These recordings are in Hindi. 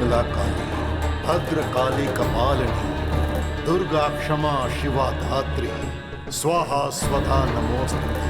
मंगला काली, भद्र काली कपालिनी, दुर्गा क्षमा शिवा धात्री, स्वाहा स्वधा नमोस्तुते।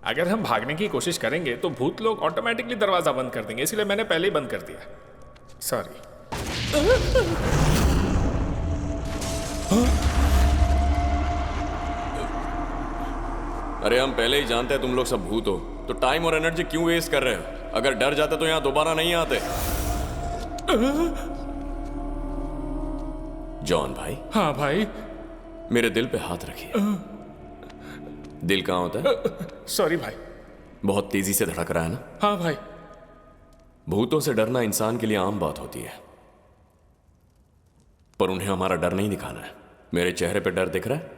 अगर हम भागने की कोशिश करेंगे तो भूत लोग ऑटोमेटिकली दरवाजा बंद कर देंगे, इसलिए मैंने पहले ही बंद कर दिया। सॉरी। अरे हम पहले ही जानते हैं तुम लोग सब भूत हो, तो टाइम और एनर्जी क्यों वेस्ट कर रहे हो? अगर डर जाते तो यहां दोबारा नहीं आते। जॉन भाई। हाँ भाई। मेरे दिल पे हाथ रखिए। दिल कहाँ होता है? सॉरी भाई। बहुत तेजी से धड़क रहा है ना? हाँ भाई। भूतों से डरना इंसान के लिए आम बात होती है, पर उन्हें हमारा डर नहीं दिखाना है। मेरे चेहरे पे डर दिख रहा है?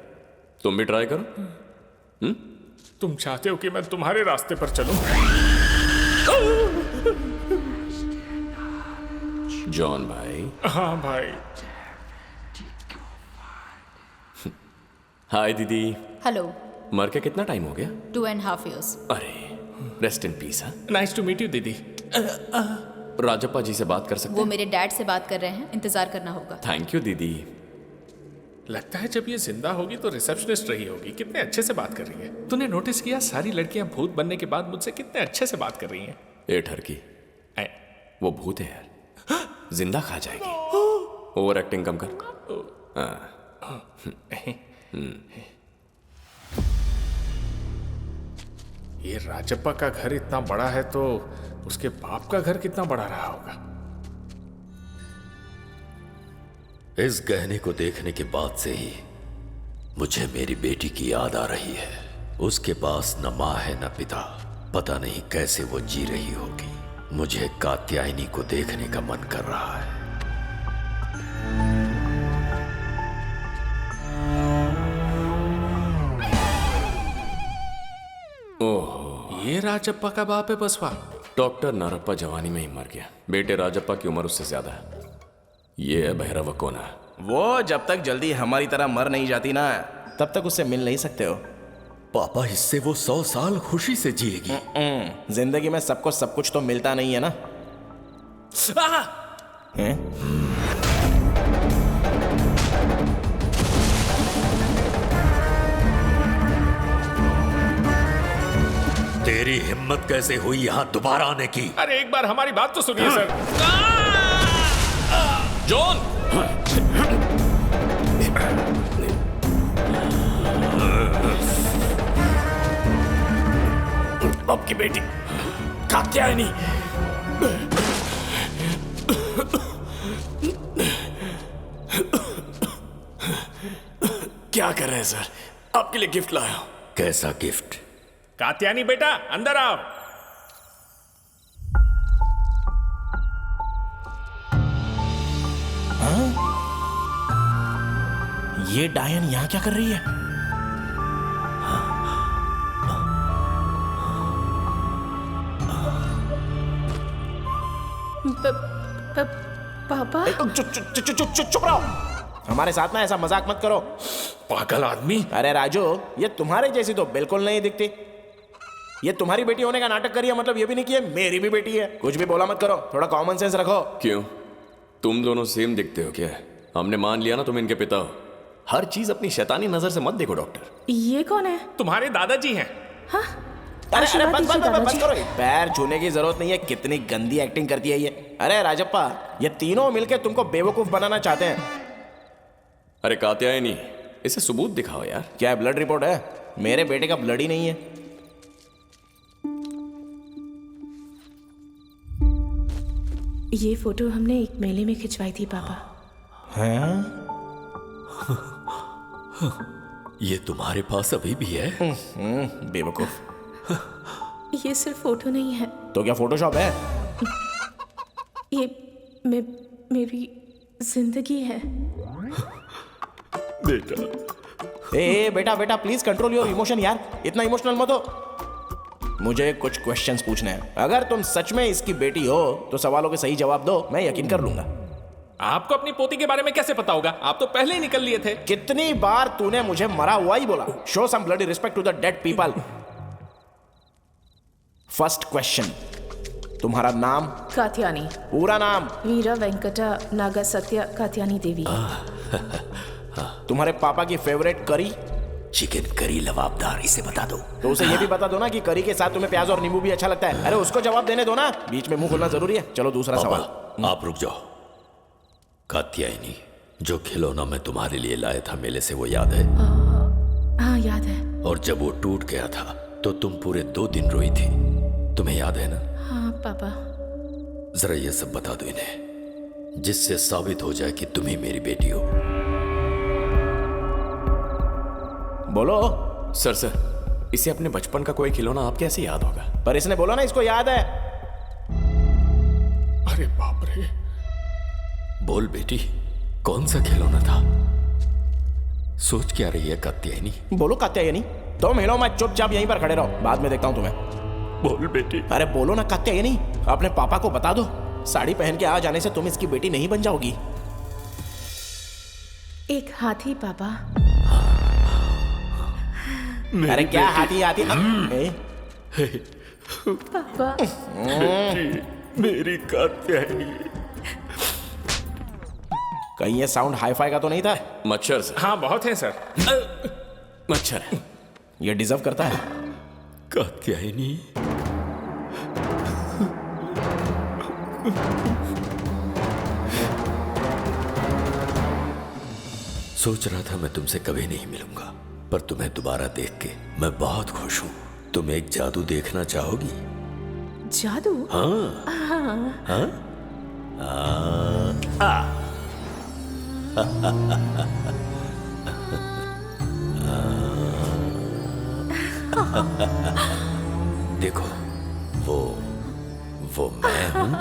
तुम भी ट्राई करो। तुम चाहते हो कि मैं तुम्हारे रास्ते पर चलूं? जॉन भाई। हाँ भाई। हाय दीदी। हेलो। मर के कितना टाइम हो गया? 2.5 years। अरे rest in peace. Nice to meet you दीदी। राजप्पा जी से बात कर सकते वो हैं? मेरे डैड से बात कर रहे हैं, इंतजार करना होगा। थैंक यू दीदी। लगता है जब ये जिंदा होगी तो रिसेप्शनिस्ट रही होगी। कितने अच्छे से बात कर रही है। तूने नोटिस किया सारी लड़कियां भूत बनने के बाद मुझसे कितने अच्छे से बात कर रही हैं। ए ठरकी, वो भूत है यार, जिंदा खा जाएगी। ओवर एक्टिंग कम कर। ये राजप्पा का घर इतना बड़ा है तो उसके बाप का घर कितना बड़ा रहा होगा। इस गहने को देखने के बाद से ही मुझे मेरी बेटी की याद आ रही है। उसके पास न माँ है न पिता, पता नहीं कैसे वो जी रही होगी। मुझे कात्यायनी को देखने का मन कर रहा है। ओह, ये राजप्पा का बाप है बसवा। डॉक्टर नारप्पा जवानी में ही मर गया। बेटे राजप्पा की उम्र उससे ज्यादा है। ये है भैरव कोना। वो जब तक जल्दी हमारी तरह मर नहीं जाती ना, तब तक उससे मिल नहीं सकते हो। पापा, इससे वो 100 साल खुशी से जिएगी। जिंदगी में सबको सब कुछ तो मिलता नहीं है ना। हैं? तेरी हिम्मत कैसे हुई यहाँ दोबारा आने की? अरे एक बार हमारी बात तो सुनिए सर। जॉन! आपकी बेटी कात्यायनी। क्या कर रहे हैं सर? आपके लिए गिफ्ट लाया हूं। कैसा गिफ्ट? कात्यायनी बेटा अंदर आओ। ये डायन यहाँ क्या कर रही है? पापा। चुप रहो। हमारे साथ ना ऐसा मजाक मत करो। पागल आदमी। अरे राजू, ये तुम्हारे जैसी तो बिल्कुल नहीं दिखती। ये तुम्हारी बेटी होने का नाटक करिए, मतलब ये भी नहीं कि ये मेरी भी बेटी है। कुछ भी बोला मत करो, थोड़ा कॉमन सेंस रखो। क्यों? तुम दोनों सेम दिखते हो क्या? हमने मान लिया ना तुम इनके पिता हो। हर चीज अपनी शैतानी नजर से मत देखो डॉक्टर। ये कौन है? तुम्हारे दादाजी हैं। हाँ? अरे आशीर्वाद बस बस दीजिए बस बस दादाजी। करो, पैर छूने की जरूरत नहीं है। कितनी गंदी एक्टिंग करती है ये। अरे राजप्पा, ये तीनों मिलके तुमको बेवकूफ बनाना चाहते हैं। अरे कात्यायनी, इसे सबूत दिखाओ यार। क्या ब्लड रिपोर्ट है? मेरे बेटे का ब्लड ही नहीं है। ये फोटो हमने एक मेले में खिंचवाई थी पापा। हैं? ये तुम्हारे पास अभी भी है? बेवकूफ। ये सिर्फ फोटो नहीं है, तो क्या फोटोशॉप है? ये मेरी जिंदगी है। बेटा, ए बेटा बेटा, प्लीज कंट्रोल योर इमोशन यार, इतना इमोशनल मत हो। मुझे कुछ क्वेश्चंस पूछने हैं। अगर तुम सच में इसकी बेटी हो तो सवालों के सही जवाब दो, मैं यकीन कर लूंगा। आपको अपनी पोती के बारे में कैसे पता होगा? आप तो पहले ही निकल लिए थे। कितनी बार तूने मुझे मरा हुआ ही बोला? Show some bloody respect to the dead people. First question, तुम्हारा नाम? कात्यानी। पूरा नाम? वीरा वेंकटा नागा सत्या कात्यानी देवी। तुम्हारे पापा की फेवरेट करी? चिकन करी लवाबदार, इसे बता दो। तो उसे ये भी बता दो ना कि करी के साथ तुम्हें प्याज और नींबू भी अच्छा लगता है। अरे उसको जवाब देने दो ना, बीच में मुंह खोलना जरूरी है। चलो दूसरा सवाल। पापा, आप रुक जाओ। कात्यायनी, जो खिलौना मैं तुम्हारे लिए लाया था मेले से, वो याद है? हाँ याद है। और जब वो टूट गया था तो तुम पूरे 2 दिन रोई थी, तुम्हें याद है ना? हाँ पापा। जरा ये सब बता दो इन्हें, जिससे साबित हो जाए कि तुम ही मेरी बेटी हो। बोलो। सर, इसे अपने बचपन का कोई खिलौना आप कैसे याद होगा? पर इसने बोला ना इसको याद है। अरे बाप रे। बोल बेटी, कौन सा खिलौना था? सोच क्या रही है कात्यायनी? बोलो कात्यायनी। तुम हिलो मत, चुपचाप यहीं पर खड़े रहो, बाद में देखता हूं तुम्हें। बोल बेटी। अरे बोलो ना कात्यायनी, अपने पापा को बता दो। साड़ी पहन के आ जाने से तुम इसकी बेटी नहीं बन जाओगी। एक हाथी पापा। अरे क्या हाथी हाथी? पापा मेरी कात्यायनी। कहीं ये साउंड हाई फाई का तो नहीं था? मच्छर सर। हाँ बहुत है सर। मच्छर है। ये डिजर्व करता है। कात्यायनी, सोच रहा था मैं तुमसे कभी नहीं मिलूंगा, पर तुम्हें दोबारा देख के मैं बहुत खुश हूं। तुम एक जादू देखना चाहोगी? जादू? देखो, वो मैं हूं,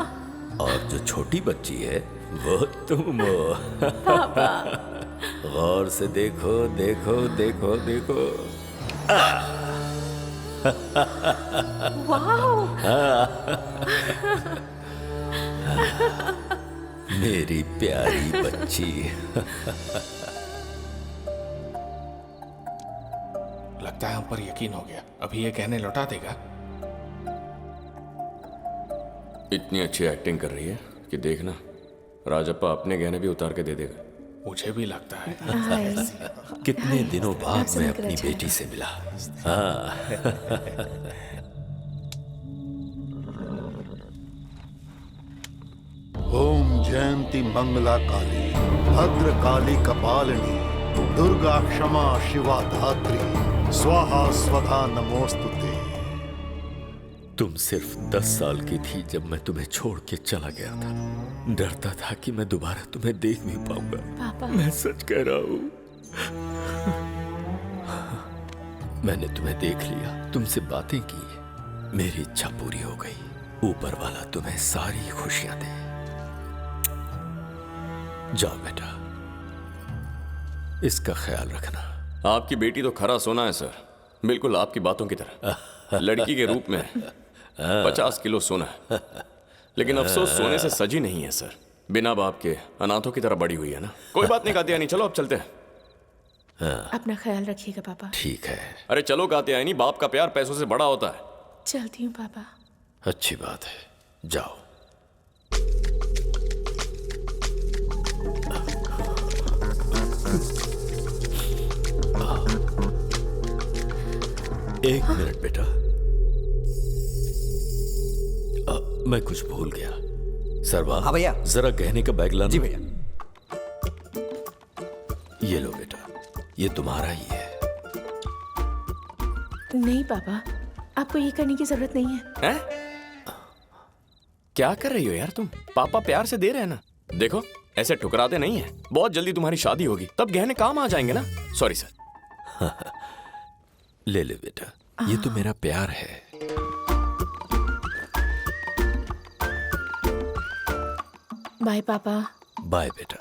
और जो छोटी बच्ची है वो तुम हो। गौर से देखो देखो देखो देखो। वाओ! मेरी प्यारी बच्ची। लगता है हम पर यकीन हो गया। अभी ये गहने लौटा देगा। इतनी अच्छी एक्टिंग कर रही है कि देखना, राजप्पा अपने गहने भी उतार के दे देगा। मुझे भी लगता है। हाय। कितने दिनों बाद आपसे मैं मिलकर अपनी अच्छा बेटी लगा। से मिला। हाँ। ओम जयंती मंगला काली, भद्र काली कपालिनी, दुर्गा क्षमा शिवा धात्री, स्वाहा स्वधा नमोस्तुते। तुम सिर्फ 10 साल की थी जब मैं तुम्हें छोड़ के चला गया था। डरता था कि मैं दोबारा तुम्हें देख भी पाऊंगा। पापा। मैं सच कह रहा हूं। मैंने तुम्हें देख लिया, तुमसे बातें की, मेरी इच्छा पूरी हो गई। ऊपर वाला तुम्हें सारी खुशियां दे। जाओ बेटा, इसका ख्याल रखना। आपकी बेटी तो खरा सोना है सर, बिल्कुल आपकी बातों की तरह। लड़की के रूप में 50 किलो सोना है, लेकिन अफसोस सोने से सजी नहीं है सर। बिना बाप के अनाथों की तरह बड़ी हुई है ना। कोई बात नहीं कात्यायनी, चलो अब चलते हैं। अपना ख्याल रखिएगा पापा। ठीक है, अरे चलो कात्यायनी, बाप का प्यार पैसों से बड़ा होता है। चलती हूँ पापा। अच्छी बात है, जाओ। एक मिनट बेटा, मैं कुछ भूल गया। सरवा, हाँ भैया। जरा गहने का बैग लाना। जी भैया। ये लो बेटा, ये तुम्हारा ही है। नहीं पापा, आपको ये करने की जरूरत नहीं है। हैं? क्या कर रही हो यार तुम? पापा प्यार से दे रहे हैं ना। देखो ऐसे ठुकराते नहीं है। बहुत जल्दी तुम्हारी शादी होगी, तब गहने काम आ जाएंगे ना। Sorry sir. ले ले बेटा, ये तो मेरा प्यार है। बाय पापा। बाय बेटा।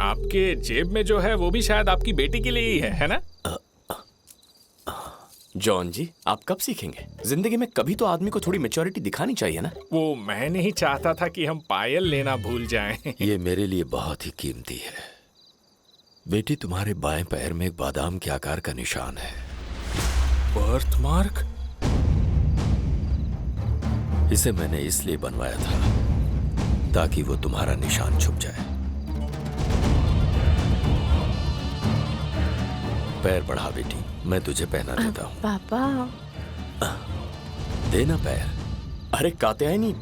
आपके जेब में जो है वो भी शायद आपकी बेटी के लिए ही है ना? जॉन जी, आप कब सीखेंगे? जिंदगी में कभी तो आदमी को थोड़ी मैच्योरिटी दिखानी चाहिए ना। वो मैं नहीं चाहता था कि हम पायल लेना भूल जाएं। ये मेरे लिए बहुत ही कीमती है। बेटी, तुम्हारे बाएं पैर में एक बादाम के आकार का निशान है। Birth mark? इसे मैंने इसलिए बनवाया था ताकि वो तुम्हारा निशान छुप जाए। पैर बढ़ा बेटी, मैं तुझे पहना देता हूँ। पापा देना पैर। अरे कात्यायनी,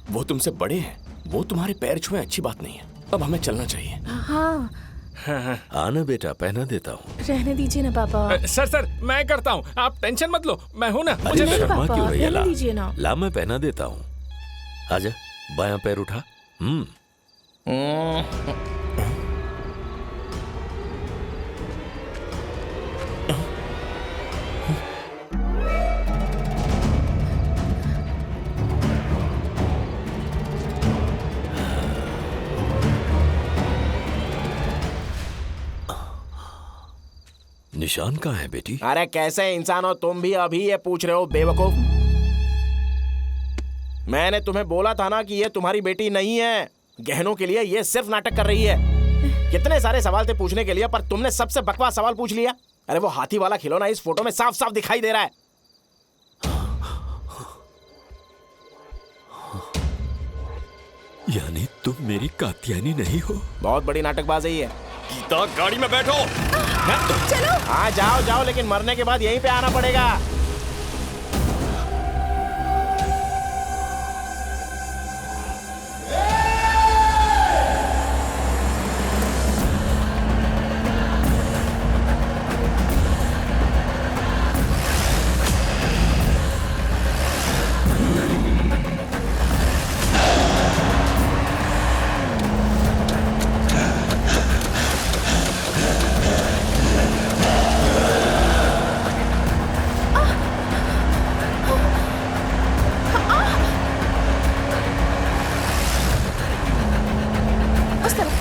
वो तुमसे बड़े हैं, वो तुम्हारे पैर छुए अच्छी बात नहीं है। अब हमें चलना चाहिए। हाँ, आना बेटा, पहना देता हूँ। रहने दीजिए ना पापा। सर मैं करता हूँ, आप टेंशन मत लो, मैं हूं ना। अरे मुझे नहीं शर्मा पापा, क्यों रही है? रहने दीजिए ना। ला मैं पहना देता हूँ। आजा, बायां पैर उठा। निशान कहाँ है बेटी? अरे कैसे इंसान हो तुम भी, अभी ये पूछ रहे हो बेवकूफ? मैंने तुम्हें बोला था ना कि ये तुम्हारी बेटी नहीं है। गहनों के लिए ये सिर्फ नाटक कर रही है। कितने सारे सवाल थे पूछने के लिए, पर तुमने सबसे बकवास सवाल पूछ लिया। अरे वो हाथी वाला खिलौना इस फोटो में साफ साफ दिखाई दे रहा है। यानी तुम मेरी कात्यायनी नहीं हो? बहुत बड़ी नाटकबाज है ये। गीता, गाड़ी में बैठो। हाँ जाओ जाओ, लेकिन मरने के बाद यहीं पे आना पड़ेगा। उस तरफ।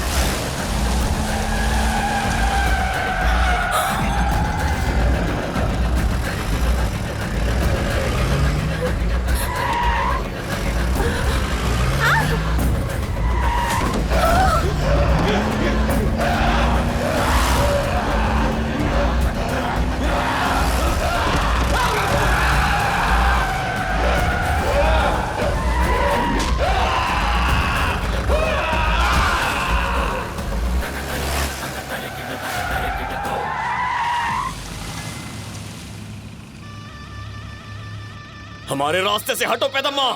हमारे रास्ते से हटो पैदम्मा।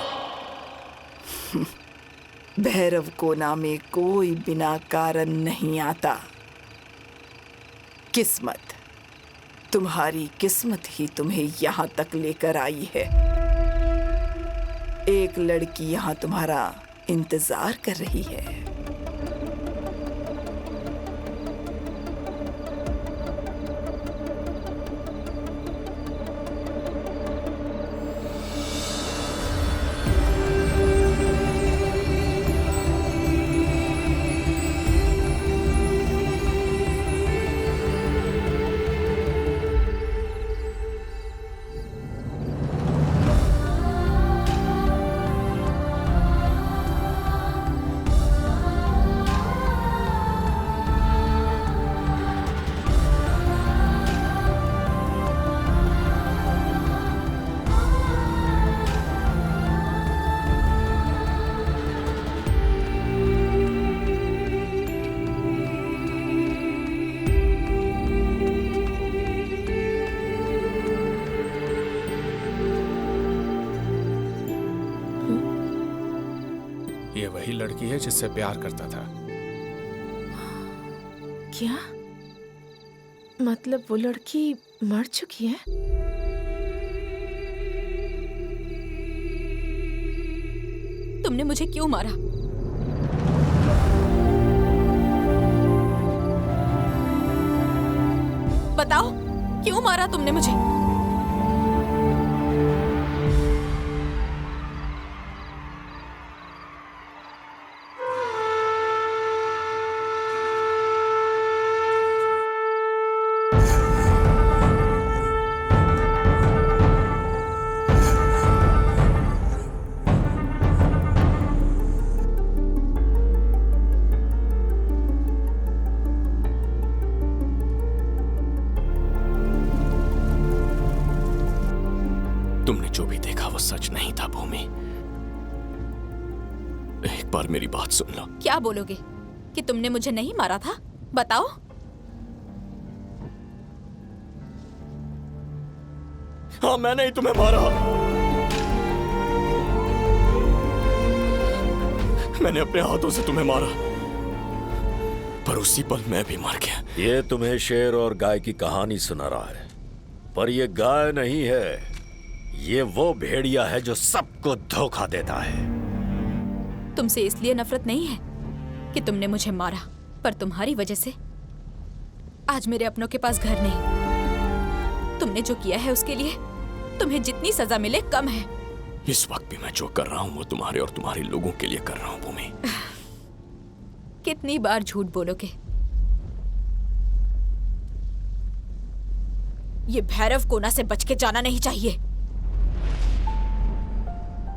भैरव कोना में कोई बिना कारण नहीं आता। किस्मत, तुम्हारी किस्मत ही तुम्हें यहाँ तक लेकर आई है। एक लड़की यहाँ तुम्हारा इंतजार कर रही है। है जिससे प्यार करता था। क्या मतलब वो लड़की मर चुकी है? तुमने मुझे क्यों मारा? बताओ, क्यों मारा तुमने मुझे? तुमने जो भी देखा वो सच नहीं था भूमि। एक बार मेरी बात सुन लो। क्या बोलोगे कि तुमने मुझे नहीं मारा था? बताओ। हाँ, मैंने ही तुम्हें मारा। मैंने अपने हाथों से तुम्हें मारा, पर उसी पल मैं भी मर गया। ये तुम्हें शेर और गाय की कहानी सुना रहा है, पर ये गाय नहीं है। ये वो भेड़िया है जो सबको धोखा देता है। तुमसे इसलिए नफरत नहीं है कि तुमने मुझे मारा, पर तुम्हारी वजह से आज मेरे अपनों के पास घर नहीं। तुमने जो किया है उसके लिए तुम्हें जितनी सजा मिले कम है। इस वक्त भी मैं जो कर रहा हूं वो तुम्हारे और तुम्हारे लोगों के लिए कर रहा हूं भूमि। कितनी बार झूठ बोलोगे? ये भैरव कोना से बच के जाना नहीं चाहिए।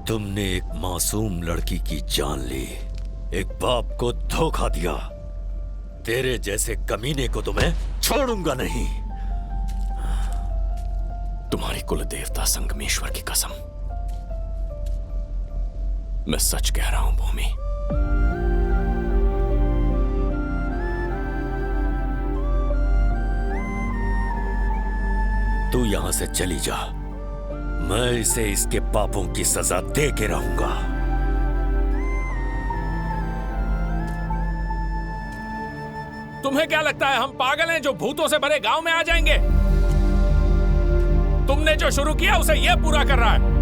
तुमने एक मासूम लड़की की जान ली, एक बाप को धोखा दिया। तेरे जैसे कमीने को तो मैं छोड़ूंगा नहीं। तुम्हारी कुल देवता संगमेश्वर की कसम, मैं सच कह रहा हूं भूमि। तू यहां से चली जा, मैं इसे इसके पापों की सजा दे के रहूंगा। तुम्हें क्या लगता है हम पागल हैं जो भूतों से भरे गांव में आ जाएंगे? तुमने जो शुरू किया उसे यह पूरा कर रहा है।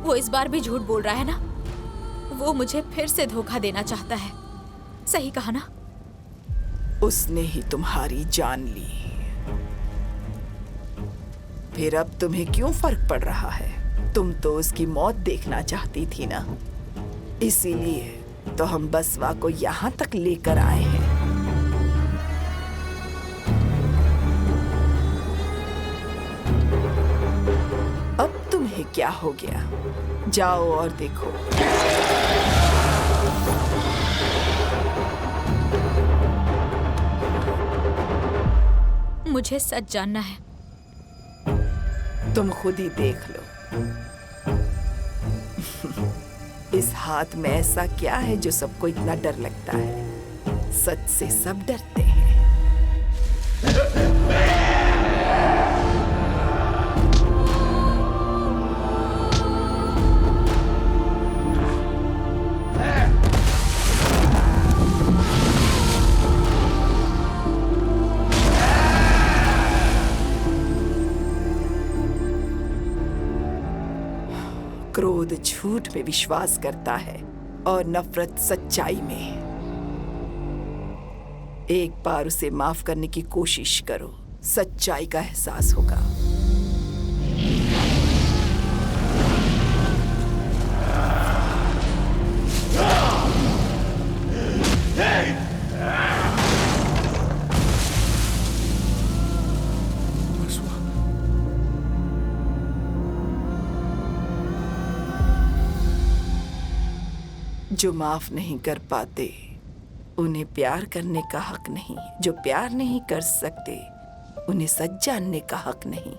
वो इस बार भी झूठ बोल रहा है ना? वो मुझे फिर से धोखा देना चाहता है। सही कहा ना? उसने ही तुम्हारी जान ली, फिर अब तुम्हें क्यों फर्क पड़ रहा है? तुम तो उसकी मौत देखना चाहती थी ना, इसीलिए तो हम बसवा को यहाँ तक लेकर आए हैं। अब तुम्हें क्या हो गया? जाओ और देखो। मुझे सच जानना है। तुम खुद ही देख लो। इस हाथ में ऐसा क्या है जो सबको इतना डर लगता है? सच से सब डरते हैं। क्रोध झूठ में विश्वास करता है और नफरत सच्चाई में। एक बार उसे माफ करने की कोशिश करो, सच्चाई का एहसास होगा। जो माफ नहीं कर पाते उन्हें प्यार करने का हक नहीं, जो प्यार नहीं कर सकते उन्हें सच जानने का हक नहीं।